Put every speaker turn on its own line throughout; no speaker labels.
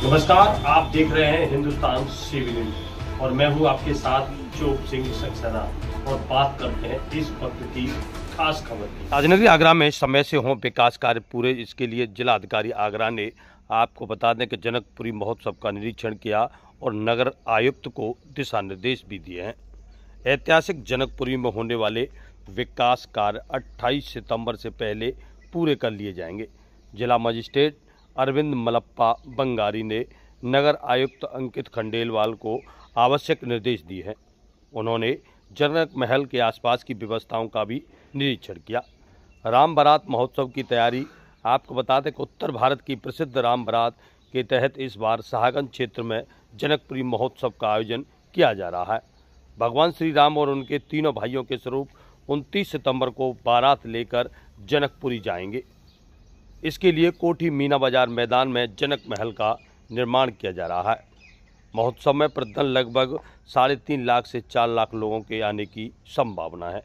नमस्कार, आप देख रहे हैं हिंदुस्तान सिविल न्यूज और मैं हूं आपके साथ चोप सिंह सक्सेना और बात करते हैं इस वक्त की खास खबर की। राजनगरी आगरा में समय से हो विकास कार्य पूरे, इसके लिए जिला अधिकारी आगरा ने आपको बता दें कि जनकपुरी महोत्सव का निरीक्षण किया और नगर आयुक्त को दिशा निर्देश भी दिए हैं। ऐतिहासिक जनकपुरी में होने वाले विकास कार्य 28 सितंबर से पहले पूरे कर लिए जाएंगे। जिला मजिस्ट्रेट अरविंद मलप्पा बंगारी ने नगर आयुक्त अंकित खंडेलवाल को आवश्यक निर्देश दिए हैं। उन्होंने जनक महल के आसपास की व्यवस्थाओं का भी निरीक्षण किया। राम बारात महोत्सव की तैयारी, आपको बता दें कि उत्तर भारत की प्रसिद्ध राम बारात के तहत इस बार शाहगंज क्षेत्र में जनकपुरी महोत्सव का आयोजन किया जा रहा है। भगवान श्री राम और उनके तीनों भाइयों के स्वरूप 29 सितंबर को बारात लेकर जनकपुरी जाएंगे। इसके लिए कोठी मीना बाजार मैदान में जनक महल का निर्माण किया जा रहा है। महोत्सव में प्रतिदिन लगभग 3.5 लाख से 4 लाख लोगों के आने की संभावना है।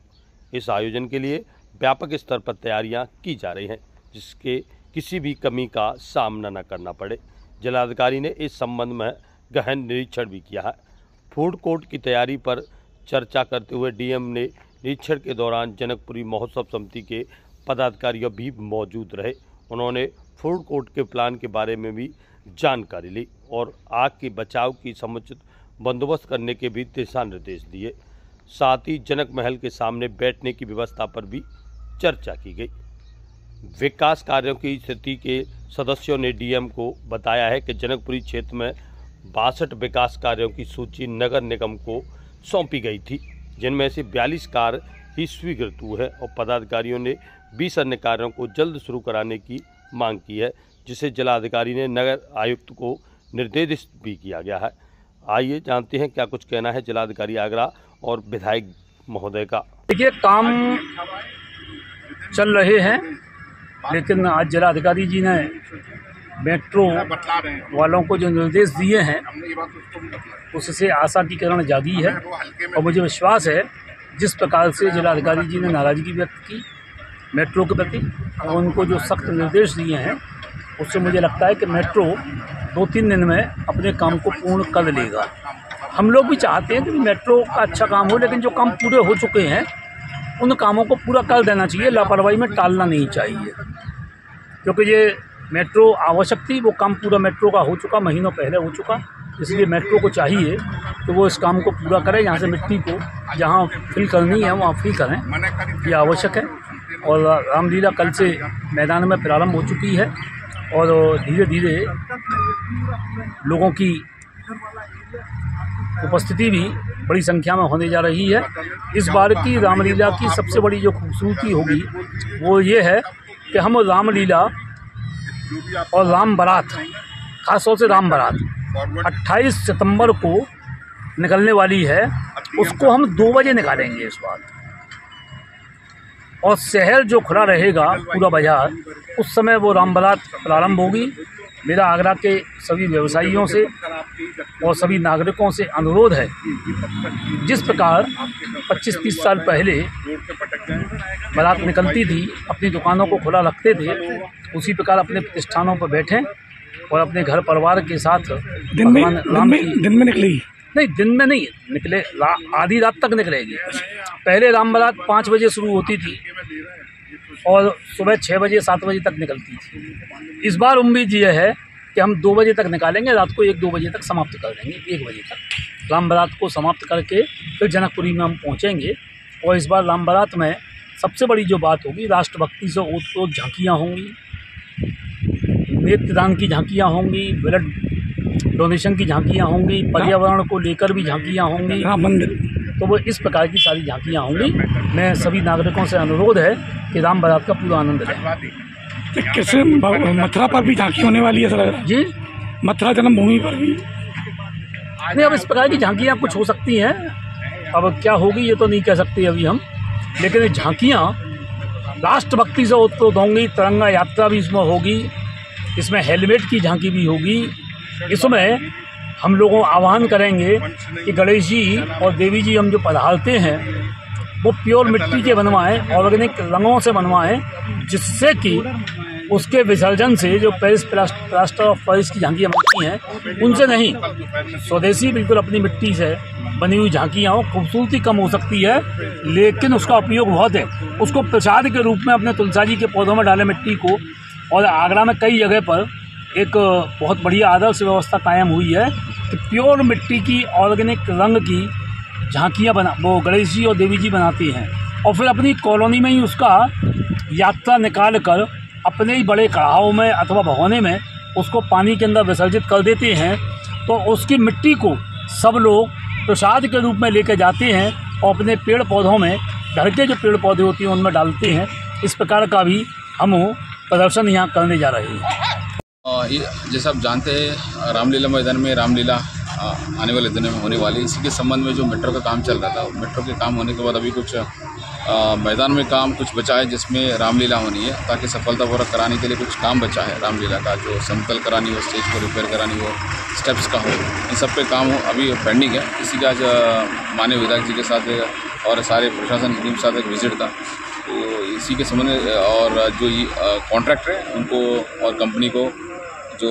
इस आयोजन के लिए व्यापक स्तर पर तैयारियां की जा रही हैं, जिसके किसी भी कमी का सामना न करना पड़े। जिलाधिकारी ने इस संबंध में गहन निरीक्षण भी किया है। फूड कोर्ट की तैयारी पर चर्चा करते हुए डीएम ने निरीक्षण के दौरान जनकपुरी महोत्सव समिति के पदाधिकारी भी मौजूद रहे। उन्होंने फूड कोर्ट के प्लान के बारे में भी जानकारी ली और आग के बचाव की समुचित बंदोबस्त करने के भी दिशा निर्देश दिए। साथ ही जनक महल के सामने बैठने की व्यवस्था पर भी चर्चा की गई। विकास कार्यों की स्थिति के सदस्यों ने डीएम को बताया है कि जनकपुरी क्षेत्र में 62 विकास कार्यों की सूची नगर निगम को सौंपी गई थी, जिनमें से 42 कार्य ही स्वीकृत हुए हैं और पदाधिकारियों ने 20 अन्य कार्यों को जल्द शुरू कराने की मांग की है, जिसे जिलाधिकारी ने नगर आयुक्त को निर्देशित भी किया गया है। आइए जानते हैं क्या कुछ कहना है जिलाधिकारी आगरा और विधायक महोदय का।
देखिए, काम चल रहे हैं, लेकिन आज जिलाधिकारी जी ने मेट्रो वालों को जो निर्देश दिए हैं उससे आशा की किरण जागी है और मुझे विश्वास है जिस प्रकार से जिलाधिकारी जी ने नाराजगी व्यक्त की मेट्रो के प्रति और उनको जो सख्त निर्देश दिए हैं, उससे मुझे लगता है कि मेट्रो 2-3 दिन में अपने काम को पूर्ण कर लेगा। हम लोग भी चाहते हैं कि मेट्रो का अच्छा काम हो, लेकिन जो काम पूरे हो चुके हैं उन कामों को पूरा कर देना चाहिए, लापरवाही में टालना नहीं चाहिए। क्योंकि ये मेट्रो आवश्यक थी, वो काम पूरा मेट्रो का हो चुका, महीनों पहले हो चुका। इसलिए मेट्रो को चाहिए कि वो इस काम को पूरा करें। यहाँ से मिट्टी को जहाँ फिल करनी है वहाँ फिल करें, ये आवश्यक है। और रामलीला कल से मैदान में प्रारंभ हो चुकी है और धीरे धीरे लोगों की उपस्थिति भी बड़ी संख्या में होने जा रही है। इस बार की रामलीला की सबसे बड़ी जो खूबसूरती होगी वो ये है कि हम रामलीला और राम बारात, खासतौर से राम बारात 28 सितंबर को निकलने वाली है, उसको हम 2 बजे निकालेंगे इस बार। और शहर जो खुला रहेगा, पूरा बाजार, उस समय वो राम बारात प्रारंभ होगी। मेरा आगरा के सभी व्यवसायियों से और सभी नागरिकों से अनुरोध है, जिस प्रकार 25-30 साल पहले बारात निकलती थी, अपनी दुकानों को खुला रखते थे, उसी प्रकार अपने प्रतिष्ठानों पर बैठें और अपने घर परिवार के साथ
दिन में निकलेगी।
नहीं, दिन में नहीं निकले, आधी रात तक निकलेगी। पहले राम बारात 5 बजे शुरू होती थी और सुबह 6 बजे 7 बजे तक निकलती थी। इस बार उम्मीद ये है कि हम 2 बजे तक निकालेंगे, रात को 1-2 बजे तक समाप्त कर देंगे। 1 बजे तक राम बारात को समाप्त करके फिर जनकपुरी में हम पहुँचेंगे। और इस बार राम बारात में सबसे बड़ी जो बात होगी, राष्ट्रभक्ति से ओत-प्रोत झांकियाँ होंगी, नेत्रदान की झांकियाँ होंगी, ब्लड डोनेशन की झांकियाँ होंगी, पर्यावरण को लेकर भी झांकियाँ होंगी, तो वो इस प्रकार की सारी झांकियाँ होंगी। मैं सभी नागरिकों से अनुरोध है कि राम बारात का पूरा आनंद लें।
कैसे मथुरा पर भी झांकी होने वाली है सर?
जी,
मथुरा जन्मभूमि पर भी
नहीं, अब इस प्रकार की झांकियाँ कुछ हो सकती हैं, अब क्या होगी ये तो नहीं कह सकते अभी हम, लेकिन ये झांकियाँ राष्ट्रभक्ति से ओतप्रोत होंगी। तिरंगा यात्रा भी इसमें होगी, इसमें हेलमेट की झांकी भी होगी। इसमें हम लोगों आह्वान करेंगे कि गणेश जी और देवी जी हम जो पधारते हैं वो प्योर मिट्टी के बनवाएं, ऑर्गेनिक रंगों से बनवाएं, जिससे कि उसके विसर्जन से जो पेरिस प्लास्टर ऑफ पेरिस की झांकियाँ बनती हैं उनसे नहीं, स्वदेशी बिल्कुल अपनी मिट्टी से बनी हुई झांकियाँ हो, खूबसूरती कम हो सकती है लेकिन उसका उपयोग बहुत है। उसको प्रसाद के रूप में अपने तुलसा जी के पौधों में डालें मिट्टी को। और आगरा में कई जगह पर एक बहुत बढ़िया आदर्श व्यवस्था कायम हुई है कि प्योर मिट्टी की ऑर्गेनिक रंग की झांकियाँ वो गणेश जी और देवी जी बनाती हैं और फिर अपनी कॉलोनी में ही उसका यात्रा निकाल कर अपने ही बड़े कढ़ाओं में अथवा भगोने में उसको पानी के अंदर विसर्जित कर देते हैं। तो उसकी मिट्टी को सब लोग प्रसाद के रूप में लेके जाते हैं और अपने पेड़ पौधों में, घर के जो पेड़ पौधे होते हैं उनमें डालते हैं। इस प्रकार का भी हम प्रदर्शन यहाँ करने जा रहे हैं।
जैसा आप जानते हैं रामलीला मैदान में रामलीला आने वाले दिनों में होने वाली, इसी के संबंध में जो मेट्रो का काम चल रहा था, मेट्रो के काम होने के बाद अभी कुछ मैदान में काम कुछ बचा है जिसमें रामलीला होनी है, ताकि सफलतापूर्वक कराने के लिए कुछ काम बचा है रामलीला का, जो समतल करानी हो, स्टेज को रिपेयर करानी हो, स्टेप्स का हो, इन सब पे काम हो अभी पेंडिंग है। इसी का आज माननीय विधायक जी के साथ और सारे प्रशासन की टीम के साथ एक विजिट था, तो इसी के संबंध में और जो कॉन्ट्रैक्टर है उनको और कंपनी को जो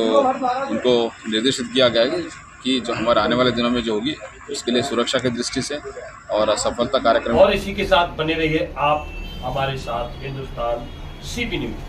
उनको निर्देशित किया गया है कि जो हमारे आने वाले दिनों में जो होगी उसके लिए सुरक्षा की दृष्टि से और सफलता कार्यक्रम।
और इसी के साथ बने रहिए आप हमारे साथ, हिंदुस्तान CP न्यूज़।